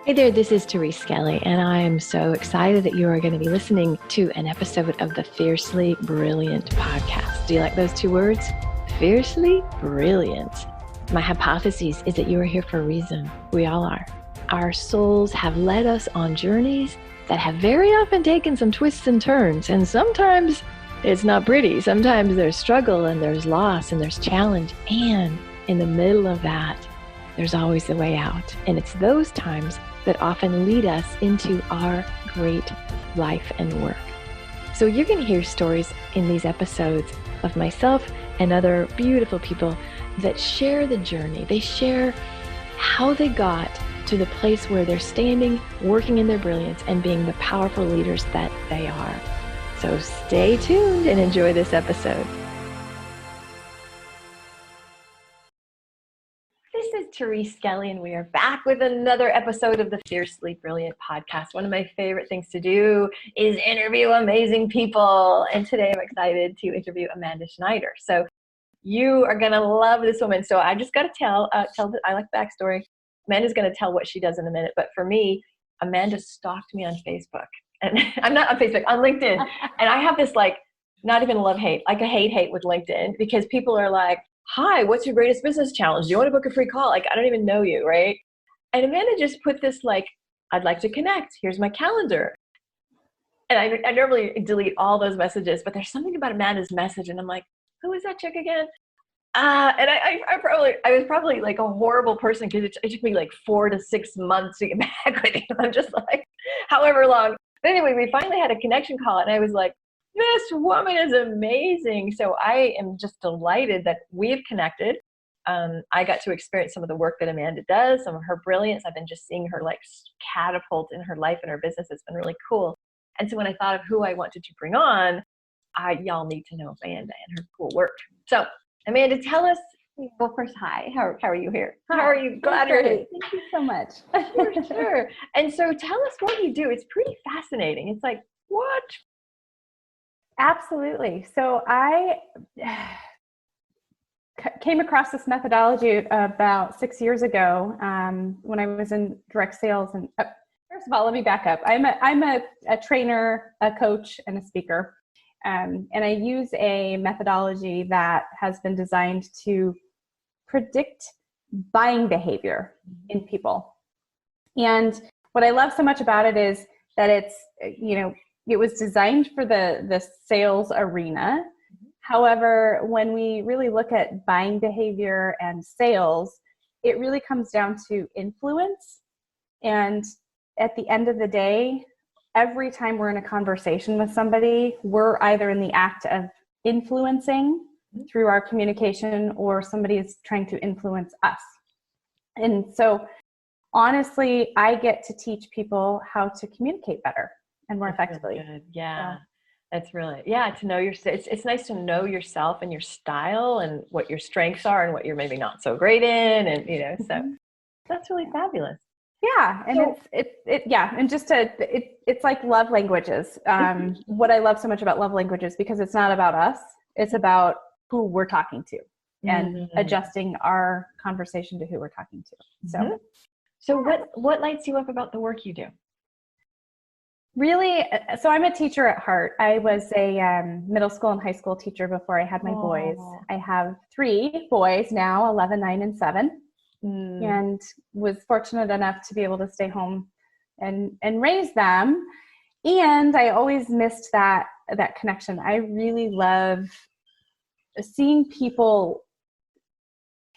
Hey there, this is Therese Skelly, and I am so excited that you are going to be listening to an episode of the Fiercely Brilliant podcast. Do you like those two words? Fiercely Brilliant. My hypothesis is that you are here for a reason. We all are. Our souls have led us on journeys that have very often taken some twists and turns, and sometimes it's not pretty. Sometimes there's struggle and there's loss and there's challenge, and in the middle of that, there's always a way out. And it's those times that often lead us into our great life and work. So you're going to hear stories in these episodes of myself and other beautiful people that share the journey. They share how they got to the place where they're standing, working in their brilliance, and being the powerful leaders that they are. So stay tuned and enjoy this episode. This is Therese Skelly, and we are back with another episode of the Fiercely Brilliant podcast. One of my favorite things to do is interview amazing people. And today I'm excited to interview Amanda Schneider. So you are going to love this woman. So I just got to tell that I like backstory. Amanda's going to tell what she does in a minute. But for me, Amanda stalked me on Facebook. And I'm not on Facebook, on LinkedIn. And I have this not even love-hate, like a hate with LinkedIn, because people are like, hi, what's your greatest business challenge? Do you want to book a free call? I don't even know you, right? And Amanda just put this I'd like to connect. Here's my calendar. And I normally delete all those messages, but there's something about Amanda's message. And I'm like, who is that chick again? And I was probably like a horrible person because it took me 4 to 6 months to get back with you. I'm just however long. But anyway, we finally had a connection call and I was like, this woman is amazing. So I am just delighted that we've connected. I got to experience some of the work that Amanda does, some of her brilliance. I've been just seeing her catapult in her life and her business. It's been really cool. And so when I thought of who I wanted to bring on, y'all need to know Amanda and her cool work. So Amanda, tell us, well, first, hi. How are you here? Hi. How are you? Glad you're here. Thank you so much. Sure. And so tell us what you do. It's pretty fascinating. It's like, what? Absolutely. So I came across this methodology about 6 years ago when I was in direct sales. And first of all, let me back up. I'm a trainer, a coach, and a speaker. And I use a methodology that has been designed to predict buying behavior in people. And what I love so much about it is that it's, it was designed for the sales arena. However, when we really look at buying behavior and sales, it really comes down to influence. And at the end of the day, every time we're in a conversation with somebody, we're either in the act of influencing through our communication or somebody is trying to influence us. And so honestly, I get to teach people how to communicate better and more effectively. Good. Yeah. That's really, to know it's nice to know yourself and your style and what your strengths are and what you're maybe not so great in. And, so that's really fabulous. Yeah. And so, it's like love languages. What I love so much about love languages, because it's not about us, it's about who we're talking to and adjusting our conversation to who we're talking to. So what lights you up about the work you do? Really, so I'm a teacher at heart. I was a middle school and high school teacher before I had my boys. I have 3 boys now, 11, 9, and 7, and was fortunate enough to be able to stay home and raise them. And I always missed that connection. I really love seeing people,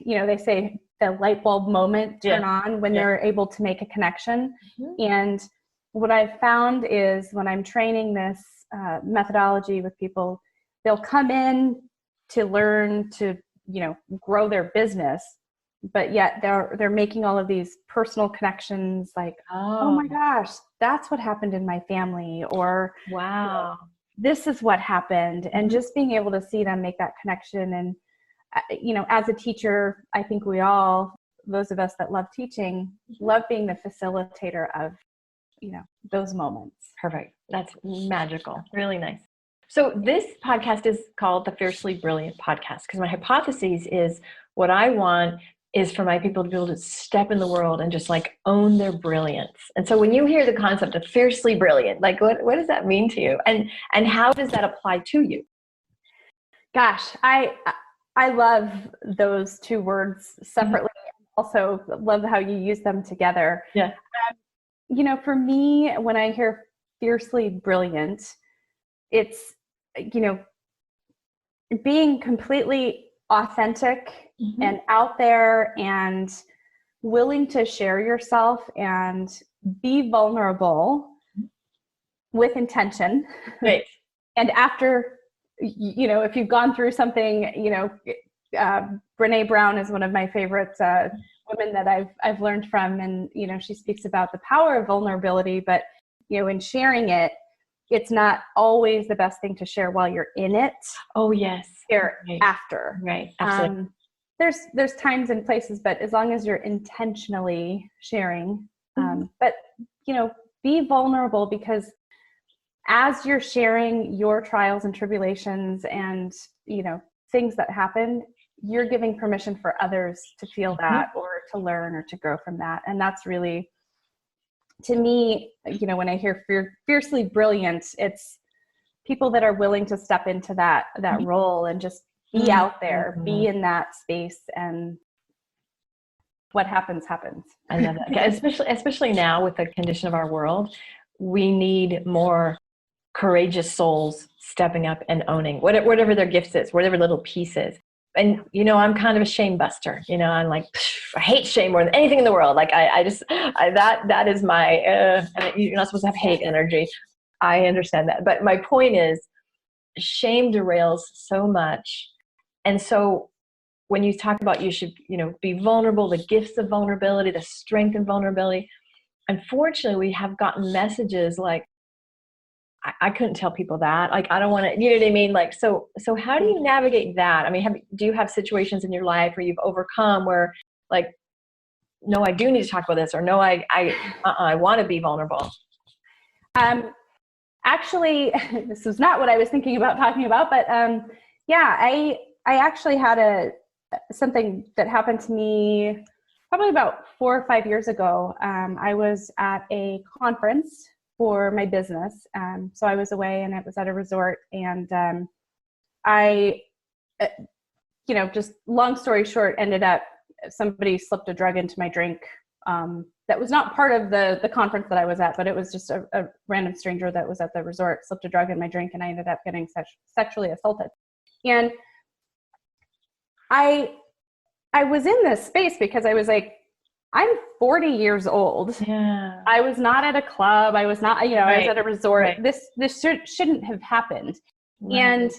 they say the light bulb moment turn on when they're able to make a connection. And what I've found is when I'm training this methodology with people, they'll come in to learn to, grow their business, but yet they're making all of these personal connections like, oh my gosh, that's what happened in my family, or wow, this is what happened. And just being able to see them make that connection. And, as a teacher, I think we all, those of us that love teaching, love being the facilitator of those moments. Perfect. That's magical. Really nice. So this podcast is called the Fiercely Brilliant Podcast because my hypothesis is what I want is for my people to be able to step in the world and just like own their brilliance. And so when you hear the concept of fiercely brilliant, like what does that mean to you? And how does that apply to you? Gosh, I love those two words separately. Also love how you use them together. Yeah. You know, for me, when I hear fiercely brilliant, it's, you know, being completely authentic and out there and willing to share yourself and be vulnerable with intention. Right. And after, you know, if you've gone through something, you know, Brene Brown is one of my favorite women that I've learned from. And, you know, she speaks about the power of vulnerability, but, you know, in sharing it, it's not always the best thing to share while you're in it. Oh, yes. Share after. Right. Absolutely. There's times and places, but as long as you're intentionally sharing, but, you know, be vulnerable, because as you're sharing your trials and tribulations and, you know, things that happen, you're giving permission for others to feel that or to learn or to grow from that. And that's really, to me, you know, when I hear fiercely brilliant, it's people that are willing to step into that role and just be out there, be in that space, and what happens. I love that. Especially now with the condition of our world, we need more courageous souls stepping up and owning whatever their gifts is, whatever little piece is. And, you know, I'm kind of a shame buster, you know, I'm like, I hate shame more than anything in the world. Like that is my, and you're not supposed to have hate energy. I understand that. But my point is, shame derails so much. And so when you talk about, you should, you know, be vulnerable, the gifts of vulnerability, the strength in vulnerability, unfortunately, we have gotten messages like, I couldn't tell people that. Like, I don't want to, you know what I mean? Like, so how do you navigate that? I mean, do you have situations in your life where you've overcome where like, no, I do need to talk about this, or no, I want to be vulnerable? Actually, this was not what I was thinking about talking about, but yeah, I actually had something that happened to me probably about 4 or 5 years ago. I was at a conference for my business. So I was away and it was at a resort, and I, you know, just long story short, ended up, somebody slipped a drug into my drink. That was not part of the conference that I was at, but it was just a random stranger that was at the resort, slipped a drug in my drink, and I ended up getting sexually assaulted. And I was in this space because I was like, I'm 40 years old. Yeah. I was not at a club. I was not, you know, I was at a resort. Right. This shouldn't have happened. Right. And,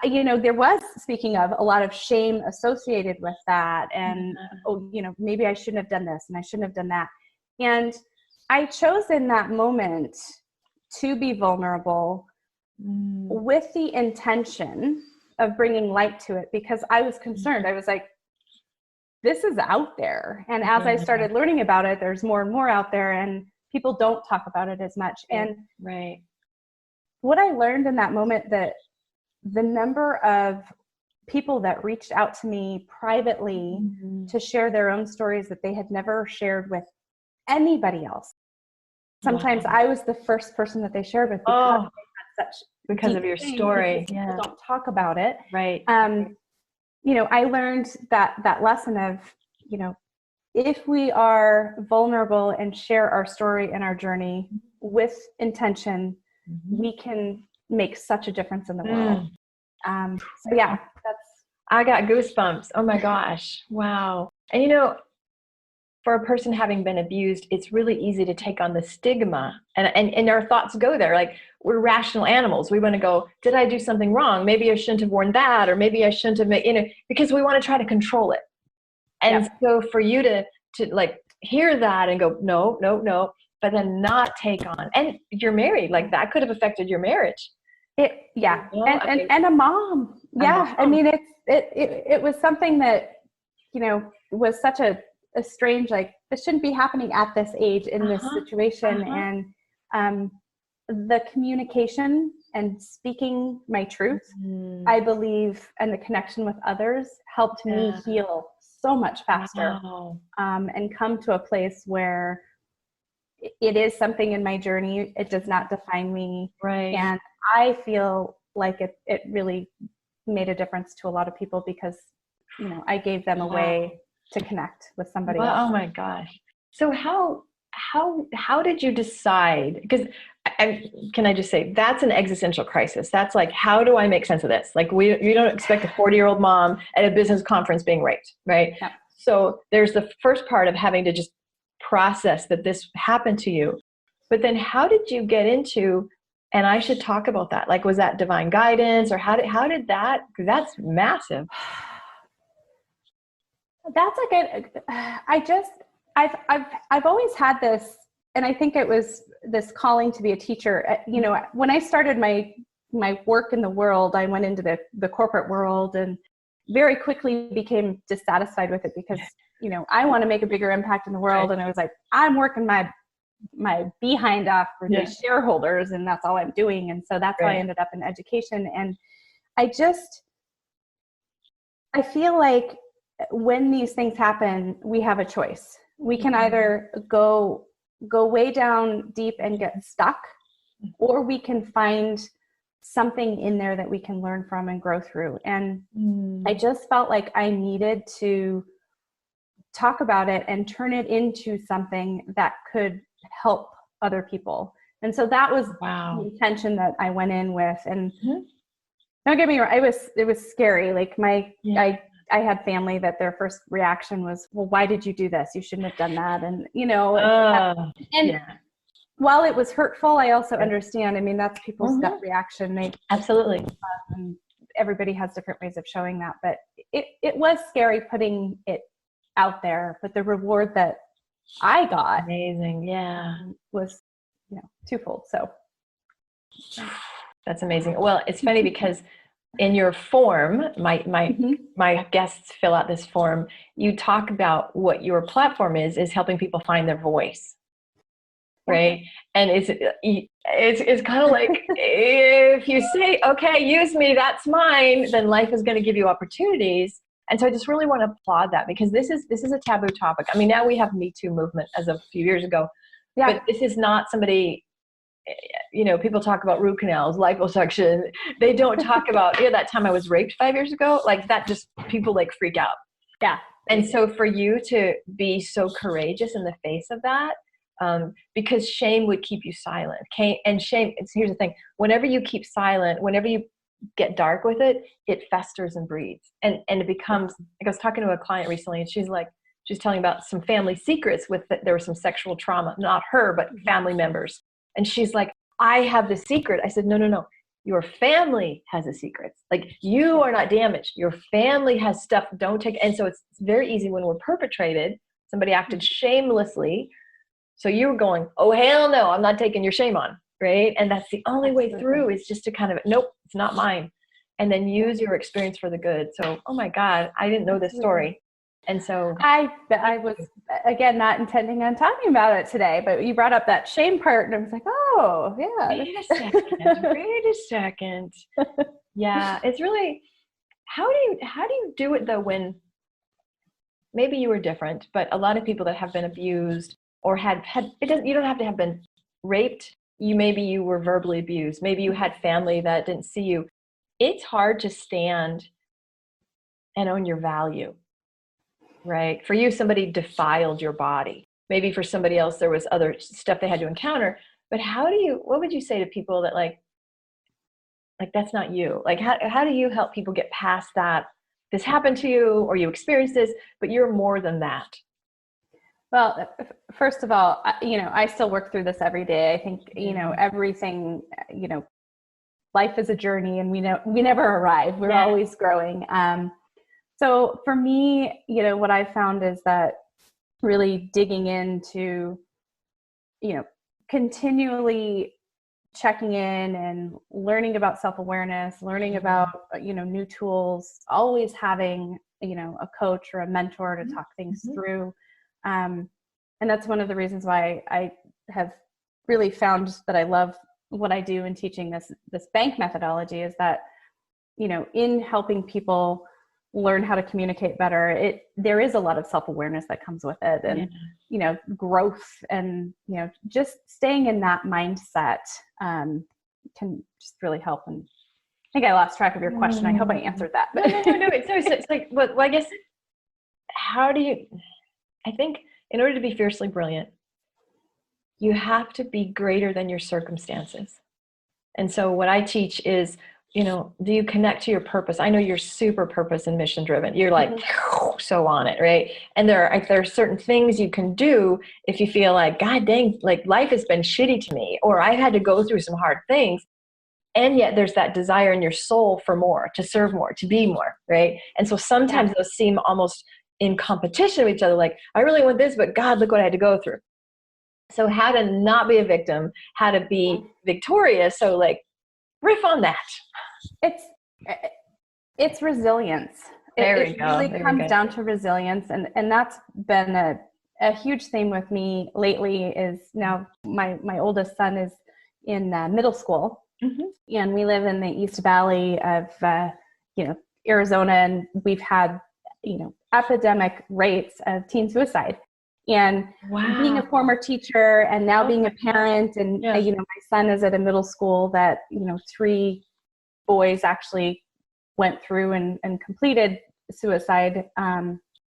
you know, there was, speaking of, a lot of shame associated with that. And, oh, you know, maybe I shouldn't have done this and I shouldn't have done that. And I chose in that moment to be vulnerable with the intention of bringing light to it, because I was concerned. I was like, this is out there. And as I started learning about it, there's more and more out there, and people don't talk about it as much. And what I learned in that moment, that the number of people that reached out to me privately to share their own stories that they had never shared with anybody else. Sometimes I was the first person that they shared with because they had such because of your story. People don't talk about it. Right. You know, I learned that lesson of, you know, if we are vulnerable and share our story and our journey with intention, we can make such a difference in the world. So yeah, I got goosebumps. Oh my gosh. Wow. And you know, for a person having been abused, it's really easy to take on the stigma, and our thoughts go there. Like, we're rational animals. We want to go, did I do something wrong? Maybe I shouldn't have worn that, or maybe I shouldn't have made, you know, because we want to try to control it. And so for you to like hear that and go, no, but then not take on, and you're married, like that could have affected your marriage. And a mom. Yeah. I mean, it was something that, you know, was such a strange, like, this shouldn't be happening at this age in this situation. And the communication and speaking my truth, I believe, and the connection with others helped me heal so much faster. Wow. And come to a place where it is something in my journey. It does not define me. Right. And I feel like it really made a difference to a lot of people because, you know, I gave them a way to connect with somebody else. Oh my gosh. So how did you decide? Because can I just say that's an existential crisis. That's like, how do I make sense of this? Like you don't expect a 40-year-old mom at a business conference being raped, right? Yeah. So there's the first part of having to just process that this happened to you. But then how did you get into, and I should talk about that. Like, was that divine guidance or how did that, because that's massive. That's I've always had this, and I think it was this calling to be a teacher. You know, when I started my work in the world, I went into the corporate world and very quickly became dissatisfied with it because, you know, I want to make a bigger impact in the world. Right. And I was like, I'm working my behind off for these shareholders, and that's all I'm doing. And so that's how I ended up in education. And I feel like when these things happen, we have a choice. We can either go way down deep and get stuck, or we can find something in there that we can learn from and grow through. And I just felt like I needed to talk about it and turn it into something that could help other people. And so that was the intention that I went in with. And don't get me wrong, it was scary. Like I had family that their first reaction was, well, why did you do this? You shouldn't have done that. And, you know, while it was hurtful, I also understand. I mean, that's people's gut reaction. Absolutely. Everybody has different ways of showing that, but it was scary putting it out there, but the reward that I got amazing. Was, you know, twofold. So that's amazing. Well, it's funny because in your form, my guests fill out this form. You talk about what your platform is helping people find their voice, right? And it's kind of like if you say, okay, use me, that's mine, then life is going to give you opportunities. And so I just really want to applaud that because this is a taboo topic. I mean, now we have Me Too movement as of a few years ago, but this is not somebody. You know, people talk about root canals, liposuction. They don't talk about, that time I was raped 5 years ago, like that just people like freak out. Yeah. And so for you to be so courageous in the face of that, because shame would keep you silent. And shame, here's the thing, whenever you keep silent, whenever you get dark with it, it festers and breeds. And it becomes, like I was talking to a client recently and she's telling about some family secrets there was some sexual trauma, not her, but family members. And she's like, I have the secret. I said, no. Your family has a secret. Like you are not damaged. Your family has stuff. Don't take. And so it's very easy when we're perpetrated. Somebody acted shamelessly. So you were going, oh, hell no, I'm not taking your shame on. Right. And that's the only way through is just to kind of, nope, it's not mine. And then use your experience for the good. So, oh my God, I didn't know this story. And so I was, again, not intending on talking about it today, but you brought up that shame part and I was like, oh yeah. Wait a second. Yeah. It's really, how do you do it though, when maybe you were different, but a lot of people that have been abused or had, you don't have to have been raped. Maybe you were verbally abused. Maybe you had family that didn't see you. It's hard to stand and own your value. Right. For you, somebody defiled your body. Maybe for somebody else, there was other stuff they had to encounter. But what would you say to people that like that's not you? Like, how do you help people get past that? This happened to you or you experienced this, but you're more than that. Well, first of all, I still work through this every day. I think, everything, life is a journey and we never arrive. We're always growing. So for me, what I found is that really digging into, continually checking in and learning about self-awareness, learning about, new tools, always having, a coach or a mentor to talk things through. And that's one of the reasons why I have really found that I love what I do in teaching this bank methodology is that, in helping people learn how to communicate better. There is a lot of self-awareness that comes with it, and growth, and just staying in that mindset can just really help. And I think I lost track of your question. I hope I answered that. No. It's like, well, I guess, I think in order to be fiercely brilliant, you have to be greater than your circumstances. And so what I teach is, do you connect to your purpose? I know you're super purpose and mission driven. You're like, so on it, right? And there are certain things you can do if you feel like, God dang, like life has been shitty to me, or I've had to go through some hard things. And yet there's that desire in your soul for more, to serve more, to be more, right? And so sometimes those seem almost in competition with each other. Like, I really want this, but God, look what I had to go through. So how to not be a victim, how to be victorious. So like, riff on that. It's resilience. It really comes down to resilience. And that's been a huge theme with me lately. Is now my oldest son is in middle school, and we live in the East Valley of Arizona, and we've had epidemic rates of teen suicide. And being a former teacher and now being a parent, and my son is at a middle school that 3 boys actually went through and completed suicide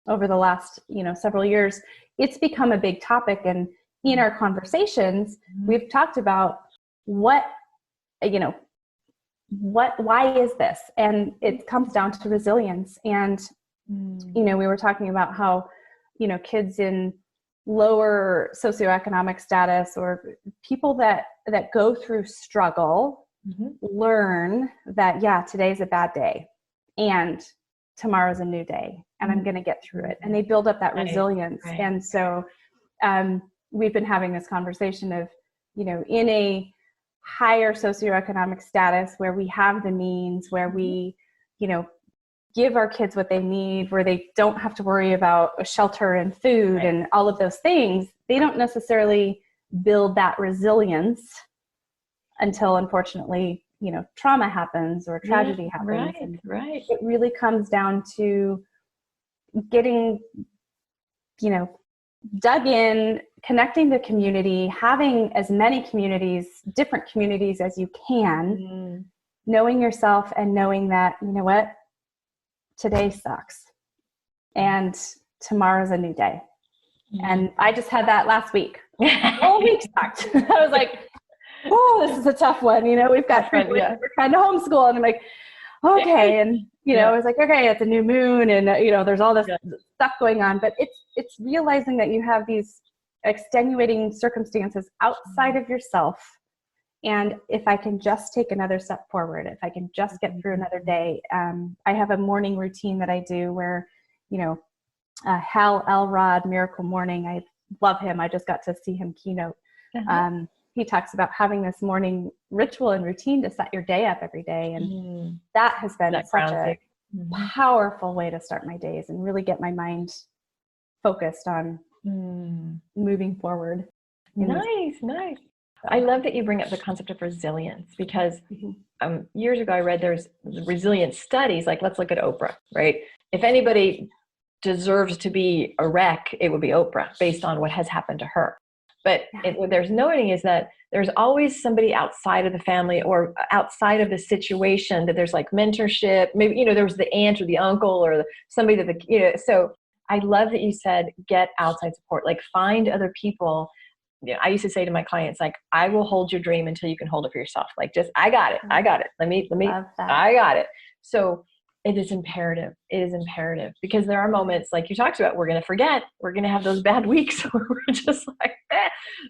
over the last several years. It's become a big topic, and in our conversations we've talked about why is this, and it comes down to resilience. And we were talking about how kids in lower socioeconomic status, or people that go through struggle, learn that, today's a bad day and tomorrow's a new day, and I'm going to get through it. And they build up that resilience. Right. And so we've been having this conversation of, in a higher socioeconomic status where we have the means, where we, give our kids what they need, where they don't have to worry about shelter and food and all of those things, they don't necessarily build that resilience until, unfortunately, trauma happens or tragedy happens. Right. It really comes down to getting, dug in, connecting to community, having as many communities, different communities as you can, knowing yourself and knowing that, today sucks and tomorrow's a new day. And I just had that last week. The whole week sucked. I was like, oh, this is a tough one. We've got 3 weeks, we're trying to homeschool. And I'm like, okay. And, I was like, okay, it's a new moon, and, there's all this stuff going on. But it's realizing that you have these extenuating circumstances outside of yourself. And if I can just take another step forward, if I can just get through another day, I have a morning routine that I do where, Hal Elrod, Miracle Morning, I love him. I just got to see him keynote. He talks about having this morning ritual and routine to set your day up every day. And that has been such a powerful way to start my days and really get my mind focused on moving forward. Nice. I love that you bring up the concept of resilience, because years ago I read there's resilience studies. Like, let's look at Oprah, right? If anybody deserves to be a wreck, it would be Oprah, based on what has happened to her. But what there's noting is that there's always somebody outside of the family or outside of the situation that there's like mentorship. Maybe, there was the aunt or the uncle or somebody that, so I love that you said, get outside support, like find other people. I used to say to my clients, like, I will hold your dream until you can hold it for yourself. Like, just, I got it. I got it. Let me, I got it. So it is imperative. It is imperative, because there are moments like you talked about, we're going to forget, we're going to have those bad weeks where we're just like,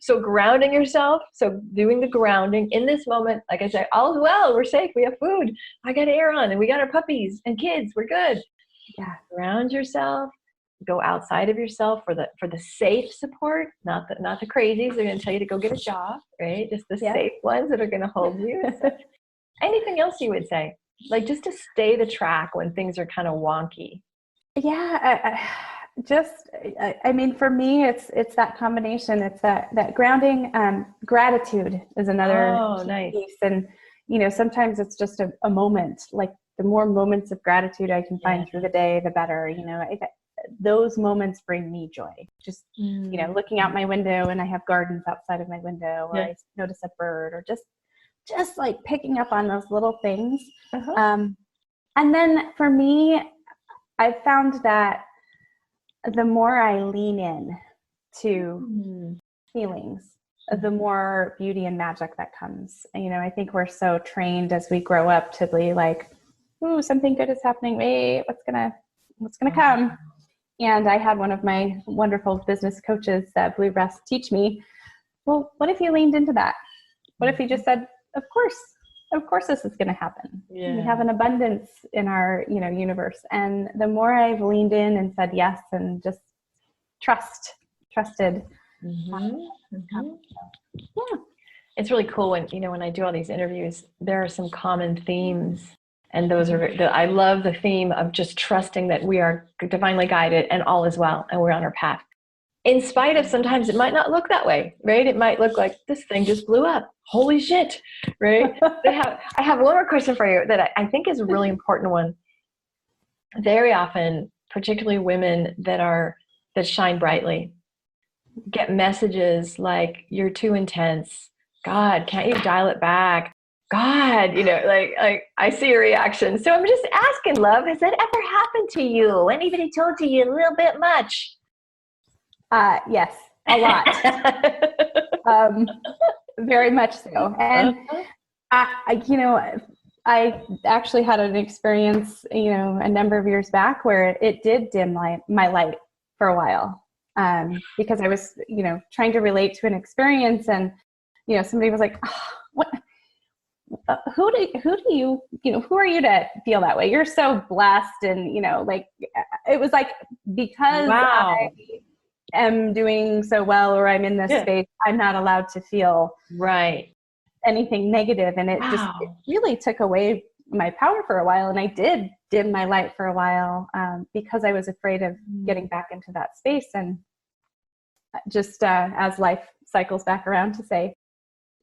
So grounding yourself. So doing the grounding in this moment, like I said, all's well, we're safe. We have food. I got air on, and we got our puppies and kids. We're good. Yeah. Ground yourself. Go outside of yourself for the safe support, not the crazies. They're going to tell you to go get a job, right? Just the safe ones that are going to hold you. So, anything else you would say, like, just to stay the track when things are kind of wonky? Yeah, I mean, for me, it's that combination. It's that grounding. Gratitude is another piece, and sometimes it's just a moment, like the more moments of gratitude I can find through the day, the better. You know, those moments bring me joy. Just, you know, looking out my window and I have gardens outside of my window, or I notice a bird, or just like picking up on those little things. And then for me, I've found that the more I lean in to feelings, the more beauty and magic that comes. And, you know, I think we're so trained as we grow up to be like, ooh, something good is happening. Wait, what's gonna come? And I had one of my wonderful business coaches, Blue Breast, teach me, well, what if you leaned into that? What if you just said, of course this is going to happen. Yeah. We have an abundance in our, you know, universe. And the more I've leaned in and said yes and just trusted. It's really cool when, you know, when I do all these interviews, there are some common themes. And those are, I love the theme of just trusting that we are divinely guided and all is well and we're on our path. In spite of sometimes it might not look that way, right? It might look like this thing just blew up. Holy shit, right? I have one more question for you that I think is a really important one. Very often, particularly women that shine brightly, get messages like, you're too intense. God, can't you dial it back? God, you know, like I see your reaction. So I'm just asking, love, has that ever happened to you? Anybody told you a little bit much? Yes, a lot. Very much so. And I actually had an experience, you know, a number of years back where it did dim my light for a while, because I was, you know, trying to relate to an experience, and, you know, somebody was like, oh, what? Who are you to feel that way? You're so blessed. And, you know, like, it was like, because I am doing so well, or I'm in this space, I'm not allowed to feel anything negative. And it really took away my power for a while. And I did dim my light for a while, because I was afraid of getting back into that space. And just as life cycles back around to say,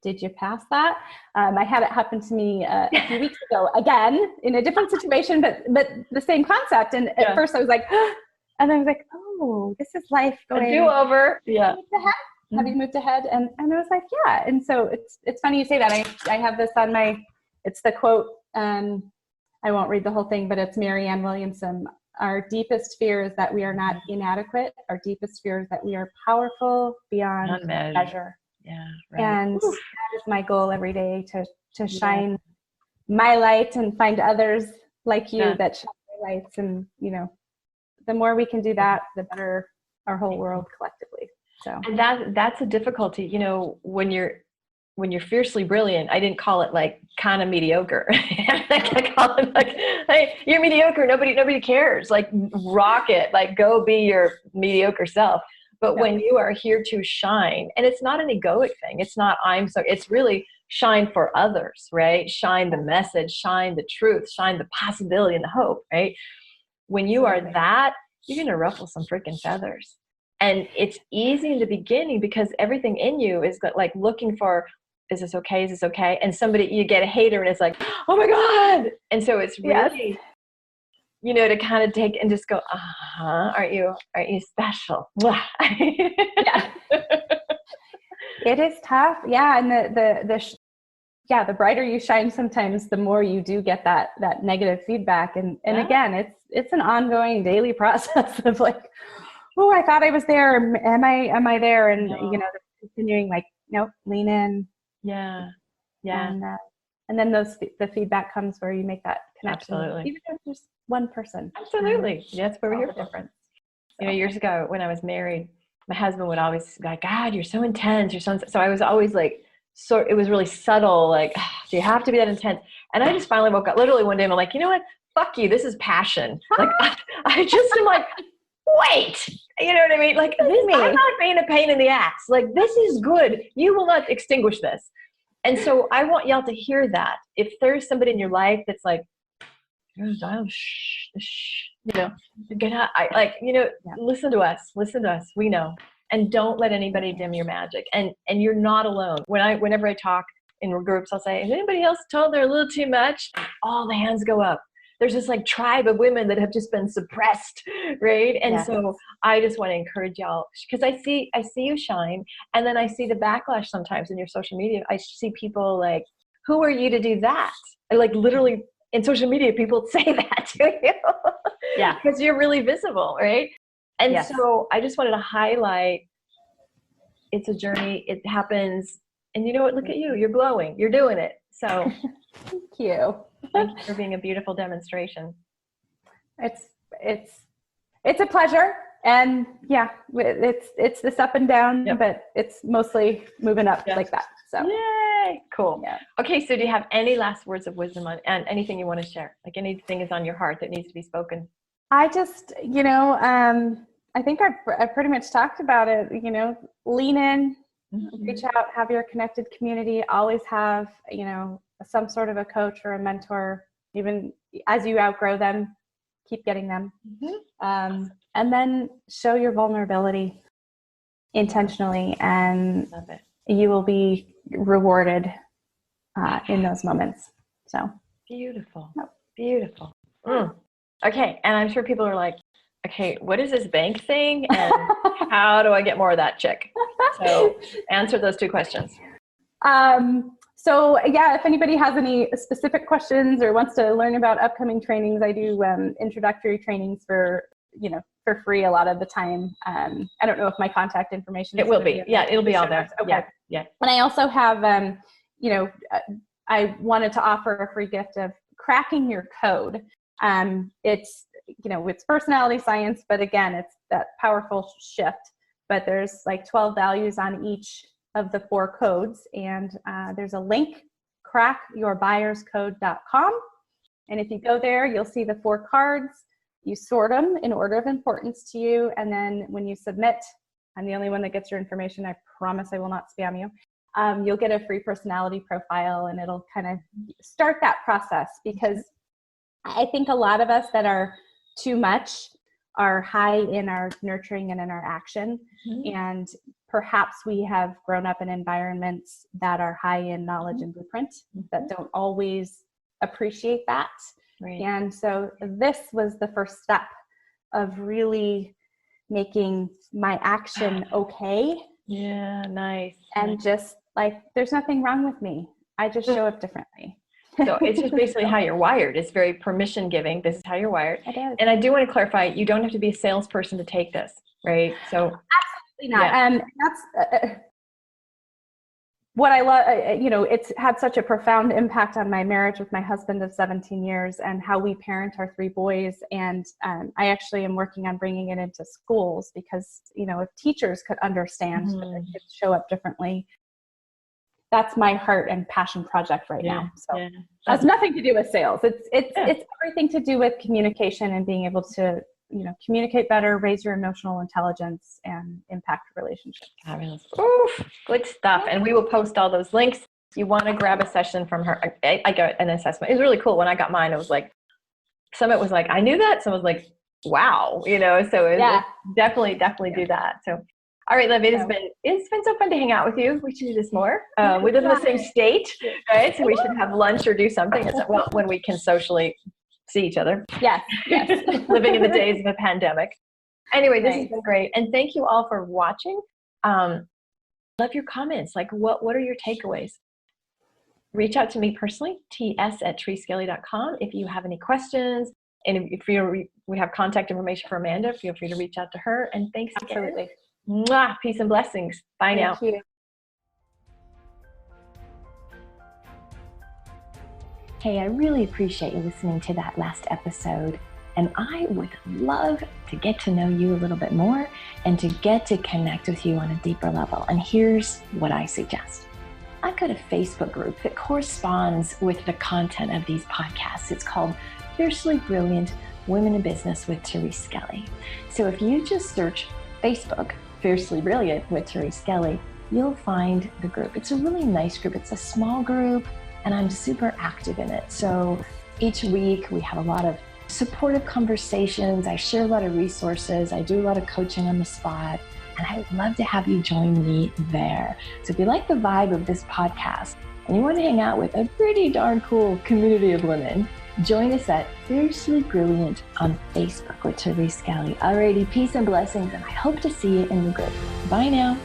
did you pass that? I had it happen to me a few weeks ago, again, in a different situation, but the same concept. And at first I was like, and I was like, oh, this is life going. A do-over. Yeah. Have you moved ahead? And I was like, yeah. And so it's funny you say that. I have this on it's the quote, I won't read the whole thing, but it's Marianne Williamson. Our deepest fear is that we are not inadequate. Our deepest fear is that we are powerful beyond measure. Yeah, right. And that is my goal every day, to shine my light and find others like you that shine their lights. And, you know, the more we can do that, the better our whole world collectively. So, and that's a difficulty, you know, when you're fiercely brilliant. I didn't call it like kind of mediocre. I call it like, hey, you're mediocre. Nobody cares. Like, rock it. Like, go be your mediocre self. But when you are here to shine, and it's not an egoic thing, it's not it's really shine for others, right? Shine the message, shine the truth, shine the possibility and the hope, right? When you are that, you're going to ruffle some freaking feathers. And it's easy in the beginning because everything in you is like looking for, is this okay? Is this okay? And you get a hater and it's like, oh my God. And so it's really, you know, to kind of take and just go, aren't you special? Yeah. It is tough. Yeah. And the brighter you shine, sometimes the more you do get that negative feedback. And again, it's an ongoing daily process of like, oh, I thought I was there. Am I there? And, you know, continuing like, nope, lean in. Yeah. Yeah. And then the feedback comes where you make that connection. Absolutely. Even if it's just one person. Absolutely. That's what we're here for. Difference. You know, years ago when I was married, my husband would always be like, God, you're so intense. So I was always like, it was really subtle. Like, do you have to be that intense? And I just finally woke up literally one day and I'm like, you know what? Fuck you. This is passion. Like, I just am like, wait, you know what I mean? Like, I'm not being a pain in the ass. Like, this is good. You will not extinguish this. And so I want y'all to hear that. If there's somebody in your life that's like, you know, get out. Listen to us. We know. And don't let anybody dim your magic. And you're not alone. Whenever I talk in groups, I'll say, has anybody else told they're a little too much? All the hands go up. there's this like tribe of women that have just been suppressed, right? And so I just want to encourage y'all, because I see you shine, and then I see the backlash sometimes in your social media. I see people like, who are you to do that? Like literally in social media, people say that to you. Yeah. Because you're really visible, right? And so I just wanted to highlight, it's a journey, it happens, and you know what, look at you, you're glowing, you're doing it. So thank you. Thank you for being a beautiful demonstration. It's a pleasure. And it's this up and down, but it's mostly moving up like that. So yay, cool. Yeah. Okay, so do you have any last words of wisdom and anything you want to share? Like anything is on your heart that needs to be spoken? I just, I think I've pretty much talked about it, lean in, reach out, have your connected community, always have, some sort of a coach or a mentor, even as you outgrow them, keep getting them. And then show your vulnerability intentionally, and you will be rewarded in those moments. So beautiful. Beautiful. Okay. And I'm sure people are like, okay, what is this bank thing? And how do I get more of that chick? So answer those two questions. So if anybody has any specific questions or wants to learn about upcoming trainings, I do introductory trainings for free a lot of the time. I don't know if my contact information it will be. Yeah, it'll be all there. Okay. Yeah. And I also have, I wanted to offer a free gift of cracking your code. It's personality science, but again, it's that powerful shift. But there's like 12 values on each of the 4 codes. And there's a link, crackyourbuyerscode.com. And if you go there, you'll see the 4 cards. You sort them in order of importance to you. And then when you submit, I'm the only one that gets your information. I promise I will not spam you. You'll get a free personality profile, and it'll kind of start that process, because I think a lot of us that are too much are high in our nurturing and in our action. And perhaps we have grown up in environments that are high in knowledge and blueprint that don't always appreciate that. Right. And so this was the first step of really making my action okay. Yeah, nice. And just like, there's nothing wrong with me. I just show up differently. So it's just basically how you're wired. It's very permission giving. This is how you're wired. It is. And I do want to clarify, you don't have to be a salesperson to take this, right? So absolutely not. And that's what I love. It's had such a profound impact on my marriage with my husband of 17 years and how we parent our 3 boys. And I actually am working on bringing it into schools, because, if teachers could understand that their kids show up differently, that's my heart and passion project right now. So it has nothing to do with sales. It's everything to do with communication and being able to, communicate better, raise your emotional intelligence, and impact relationships. Fabulous. Oof, good stuff. And we will post all those links. If you want to grab a session from her, I got an assessment. It was really cool. When I got mine, it was like, Summit was like, I knew that. Some was like, wow, so it's definitely do that. So, all right, Liv, it's been so fun to hang out with you. We should do this more. We live in the same state, right? So we should have lunch or do something. Well, when we can socially see each other. Yes. Living in the days of a pandemic. Anyway, this has been great. And thank you all for watching. Love your comments. Like, what are your takeaways? Reach out to me personally, ts@treeskelly.com, if you have any questions. And if we have contact information for Amanda, feel free to reach out to her. And thanks again. Absolutely. Mwah, peace and blessings. Bye now. Thank you. Hey, I really appreciate you listening to that last episode. And I would love to get to know you a little bit more and to get to connect with you on a deeper level. And here's what I suggest. I've got a Facebook group that corresponds with the content of these podcasts. It's called Fiercely Brilliant Women in Business with Therese Skelly. So if you just search Facebook, Fiercely Brilliant with Therese Skelly, you'll find the group. It's a really nice group. It's a small group, and I'm super active in it. So each week we have a lot of supportive conversations. I share a lot of resources. I do a lot of coaching on the spot, and I would love to have you join me there. So if you like the vibe of this podcast and you want to hang out with a pretty darn cool community of women, Join us at Fiercely Brilliant on Facebook with Therese Scally. Alrighty, peace and blessings, and I hope to see you in the group. Bye now.